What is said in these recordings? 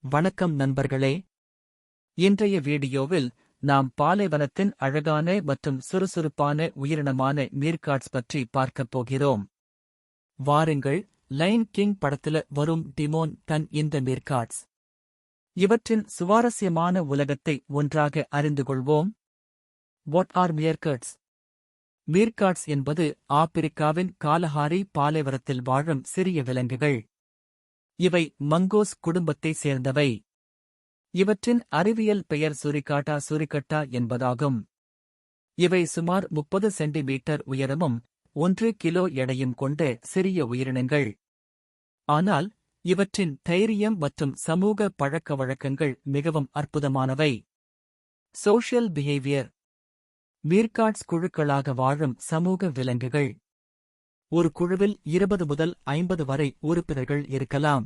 வணக்கம் நண்பர்களே. இன்றைய வீடியோவில் நாம் பாலைவனத்தின் அழகான மற்றும் சுறுசுறுப்பான உயிரினமான மீர்காட்ஸ் பற்றி பார்க்கப் போகிறோம். வாருங்கள், லைன் கிங் படத்துல வரும் டிமோன் தன் இந்த மீர்காட்ஸ். இவற்றின் சுவாரஸ்யமான உலகத்தை ஒன்றாக அறிந்து கொள்வோம். What are மீர்காட்ஸ்? மீர்காட்ஸ் என்பது ஆப்பிரிக்காவின் காலஹாரி பாலைவனத்தில் வாழும் சிறிய விலங்குகள். இவை மங்கோஸ் குடும்பத்தை சேர்ந்தவை. இவற்றின் அறிவியல் பெயர் சுரிகாட்டா சுரிகட்டா என்பதாகும். இவை சுமார் 30 சென்டிமீட்டர் உயரமும் 1 கிலோ எடையும் கொண்ட சிறிய உயிரினங்கள். ஆனால் இவற்றின் தைரியம் மற்றும் சமூக பழக்கவழக்கங்கள் மிகவும் அற்புதமானவை. Social behaviour. மீர்காட்ஸ் குழுக்களாக வாழும் சமூக விலங்குகள். ஒரு குழுவில் 20 முதல் 50 வரை உறுப்பினர்கள் இருக்கலாம்.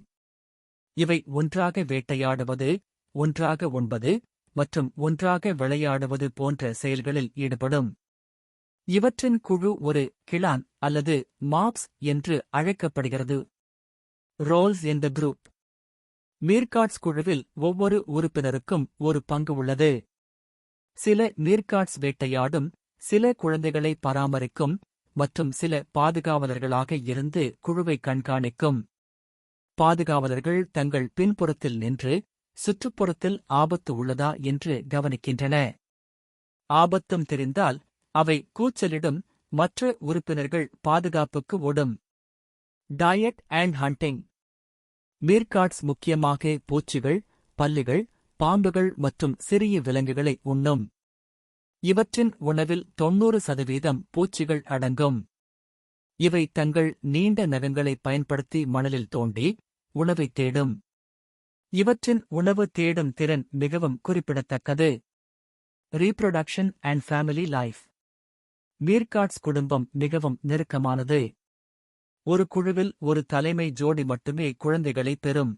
இவை ஒன்றாக வேட்டையாடுவது, ஒன்றாக உண்பது மற்றும் ஒன்றாக விளையாடுவது போன்ற செயல்களில் ஈடுபடும். இவற்றின் குழு ஒரு கிளான் அல்லது மாப்ஸ் என்று அழைக்கப்படுகிறது. Roles in the group. மீர்காட்ஸ் குழுவில் ஒவ்வொரு உறுப்பினருக்கும் ஒரு பங்கு உள்ளது. சில மீர்காட்ஸ் வேட்டையாடும், சில குழந்தைகளை பராமரிக்கும் மற்றும் சில பாதுகாவலர்களாக இருந்து குழுவை கண்காணிக்கும். பாதுகாவலர்கள் தங்கள் பின்புறத்தில் நின்று சுற்றுப்புறத்தில் ஆபத்து உள்ளதா என்று கவனிக்கின்றன. ஆபத்தும் தெரிந்தால் அவை கூச்சலிடும். மற்ற உறுப்பினர்கள் பாதுகாப்புக்கு ஓடும். Diet and hunting. மீர்காட்ஸ் முக்கியமாக பூச்சிகள், பல்லிகள், பாம்புகள் மற்றும் சிறிய விலங்குகளை உண்ணும். இவற்றின் உணவில் 90% பூச்சிகள் அடங்கும். இவை தங்கள் நீண்ட நகங்களைப் பயன்படுத்தி மணலில் தோண்டி உணவைத் தேடும். இவற்றின் உணவு தேடும் திறன் மிகவும் குறிப்பிடத்தக்கது. Reproduction and family life. Meerkats குடும்பம் மிகவும் நெருக்கமானது. ஒரு குழுவில் ஒரு தலைமை ஜோடி மட்டுமே குழந்தைகளை பெறும்.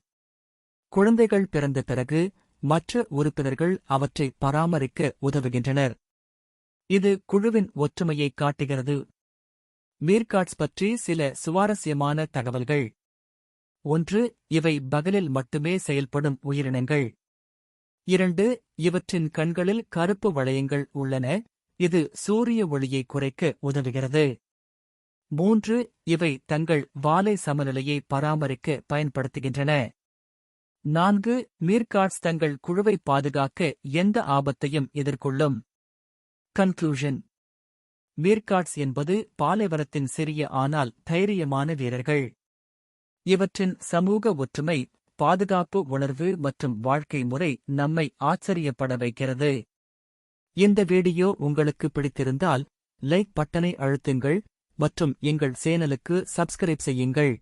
குழந்தைகள் பிறந்த பிறகு மற்ற உறுப்பினர்கள் அவற்றை பராமரிக்க உதவுகின்றனர். இது குழுவின் ஒற்றுமையை காட்டுகிறது. மீர்காட்ஸ் பற்றி சில சுவாரஸ்யமான தகவல்கள். 1. இவை பகலில் மட்டுமே செயல்படும் உயிரினங்கள். 2. இவற்றின் கண்களில் கருப்பு வளையங்கள் உள்ளன, இது சூரிய ஒளியை குறைக்க உதவுகிறது. 3. இவை தங்கள் வாலை சமநிலையை பராமரிக்க பயன்படுத்துகின்றன. 4. மீர்காட்ஸ் தங்கள் குழுவை பாதுகாக்க எந்த ஆபத்தையும் எதிர்கொள்ளும். கன்க்ளூஷன். மீர்காட்ஸ் என்பது பாலைவனத்தின் சிறிய ஆனால் தைரியமான வீரர்கள். இவற்றின் சமூக ஒற்றுமை, பாதுகாப்பு உணர்வு மற்றும் வாழ்க்கை முறை நம்மை ஆச்சரியப்பட வைக்கிறது. இந்த வீடியோ உங்களுக்கு பிடித்திருந்தால் லைக் பட்டனை அழுத்துங்கள் மற்றும் எங்கள் சேனலுக்கு சப்ஸ்கிரைப் செய்யுங்கள்.